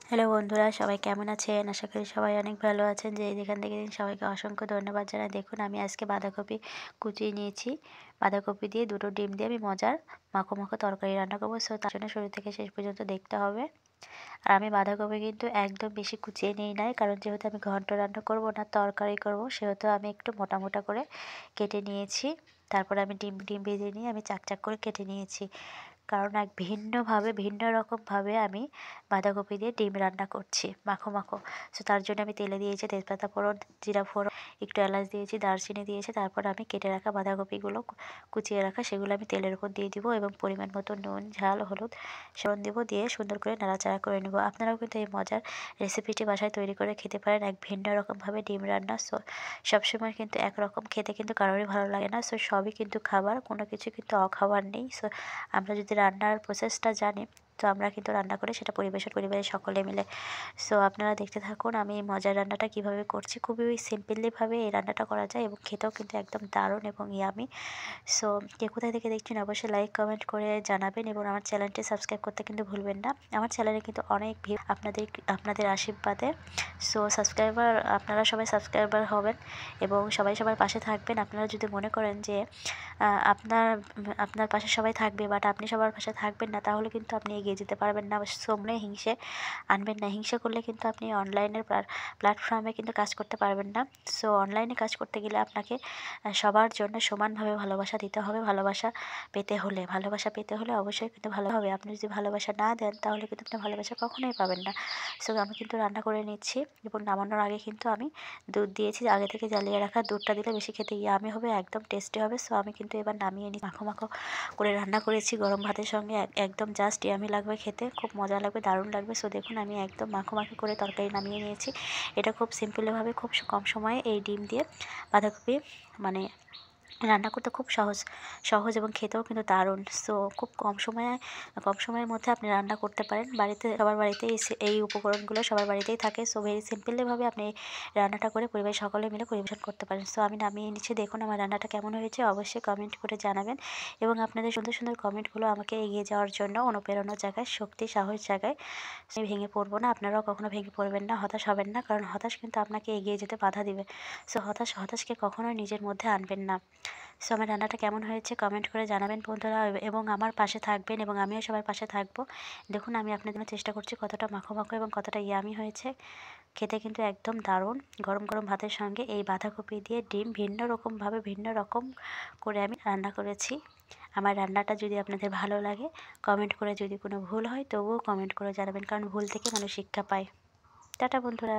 Hello বন্ধুরা, সবাই কেমন আছেন? আশা করি সবাই অনেক ভালো আছেন। যে যেখান থেকে সবাইকে অসংখ্য ধন্যবাদ জানাই। দেখুন আমি আজকে বাঁধাকপি কুচিয়ে নিয়েছি। বাঁধাকপি দিয়ে দুটো ডিম দিয়ে আমি মজার মাখো মাখো তরকারি রান্না করবো। সো তার জন্য শুরু থেকে শেষ পর্যন্ত দেখতে হবে। আর আমি বাঁধাকপি কিন্তু একদম বেশি কুচিয়ে নিই নাই, কারণ যেহেতু আমি ঘন্ট রান্না করব না, তরকারি করব, সেহেতু আমি একটু মোটা মোটা করে কেটে নিয়েছি। তারপরে আমি ডিম ডিম ভেজে নিয়ে আমি চাক চাক করে কেটে নিয়েছি, কারণ এক ভিন্ন রকমভাবে আমি বাঁধাকপি দিয়ে ডিম রান্না করছি মাখো মাখো। সো তার জন্য আমি তেলে দিয়েছি তেজপাতা ফোড়ন, জিরা ফোড়ন, একটু এলাচ দিয়েছি, দারচিনি দিয়েছি। তারপর আমি কেটে রাখা বাঁধাকপিগুলো কুচিয়ে রাখা সেগুলো আমি তেলের উপর দিয়ে দিব এবং পরিমাণ মতো নুন, ঝাল, হলুদ সেবন দেবো, দিয়ে সুন্দর করে নাড়াচাড়া করে নেব। আপনারাও কিন্তু এই মজার রেসিপিটি বাসায় তৈরি করে খেতে পারেন এক ভিন্ন রকমভাবে ডিম রান্না। সো সবসময় কিন্তু একরকম খেতে কিন্তু কারোরই ভালো লাগে না। সো সবই কিন্তু খাবার, কোনো কিছু কিন্তু অখাবার নেই। সো আমরা যদি রান্নার প্রসেসটা জানি, তো আমরা কিন্তু রান্না করে সেটা পরিবারের সকলে মিলে। সো আপনারা দেখতে থাকুন আমি এই মজার রান্নাটা কীভাবে করছি। খুবই সিম্পলিভাবে এই রান্নাটা করা যায় এবং খেতেও কিন্তু একদম দারুণ এবং ইয়ামি। সো কে কোথায় থেকে দেখছেন অবশ্যই লাইক কমেন্ট করে জানাবেন এবং আমার চ্যানেলটি সাবস্ক্রাইব করতে কিন্তু ভুলবেন না। আমার চ্যানেলে কিন্তু অনেক ভিউ আপনাদের আশীর্বাদে। সো আপনারা সবাই সাবস্ক্রাইবার হবেন এবং সবাই সবার পাশে থাকবেন। আপনারা যদি মনে করেন যে আপনার আপনার পাশে সবাই থাকবে, বাট আপনি সবার পাশে থাকবেন না, তাহলে কিন্তু আপনি এগিয়ে যেতে পারবেন না। সামনে হিংসে আনবেন না। হিংসা করলে কিন্তু আপনি অনলাইনের প্ল্যাটফর্মে কিন্তু কাজ করতে পারবেন না। সো অনলাইনে কাজ করতে গেলে আপনাকে সবার জন্য সমানভাবে ভালোবাসা দিতে হবে। ভালোবাসা পেতে হলে অবশ্যই কিন্তু ভালো হবে। আপনি যদি ভালোবাসা না দেন, তাহলে কিন্তু আপনি ভালোবাসা কখনোই পাবেন না। সো আমি কিন্তু রান্না করে নিচ্ছি এবং নামানোর আগে কিন্তু আমি দুধ দিয়েছি। আগে থেকে জ্বালিয়ে রাখা দুধটা দিলে বেশি খেতে ইয়ামি হবে, একদম টেস্টি হবে। সো আমি কিন্তু এবার নামিয়ে নিই। মাখো মাখো করে রান্না করেছি গরম ভাতের সঙ্গে, একদম জাস্ট ইয়ামি লাগবে খেতে, খুব মজা লাগবে, দারুণ লাগবে। সো দেখুন আমি একদম মাখো মাখো করে তরকারি নামিয়ে নিয়েছি। এটা খুব সিম্পলভাবে খুব কম সময়ে এই ডিম দিয়ে বাঁধাকপি মানে রান্না করতে খুব সহজ এবং খেতেও কিন্তু দারুণ। সো খুব কম সময়ের মধ্যে আপনি রান্না করতে পারেন। সবার বাড়িতেই এই উপকরণগুলো সবার বাড়িতেই থাকে। সো ভেরি সিম্পলিভাবে আপনি রান্নাটা করে পরিবারের সকলে মিলে পরিবেশন করতে পারেন। সো আমি নামিয়ে নিচ্ছি। দেখুন আমার রান্নাটা কেমন হয়েছে অবশ্যই কমেন্ট করে জানাবেন এবং আপনাদের সুন্দর সুন্দর কমেন্টগুলো আমাকে এগিয়ে যাওয়ার জন্য অনুপ্রেরণার জায়গায়, শক্তি সাহস জায়গায়। আমি ভেঙে পড়বো না, আপনারাও কখনো ভেঙে পড়বেন না, হতাশ হবেন না, কারণ হতাশ কিন্তু আপনাকে এগিয়ে যেতে বাধা দিবে। সো হতাশকে কখনোই নিজের মধ্যে আনবেন না। সো আমার রান্নাটা কেমন হয়েছে কমেন্ট করে জানাবেন বন্ধুরা এবং আমার পাশে থাকবেন এবং আমিও সবার পাশে থাকবো। দেখুন আমি আপনাদের জন্য চেষ্টা করছি কতটা মাখো মাখো এবং কতটা ইয়ামি হয়েছে। খেতে কিন্তু একদম দারুণ। গরম গরম ভাতের সঙ্গে এই বাঁধাকপি দিয়ে ডিম ভিন্ন রকম করে আমি রান্না করেছি। আমার রান্নাটা যদি আপনাদের ভালো লাগে, কমেন্ট করে, যদি কোনো ভুল হয় তবুও কমেন্ট করে জানাবেন, কারণ ভুল থেকে মানুষ শিক্ষা পায়। টাটা বন্ধুরা।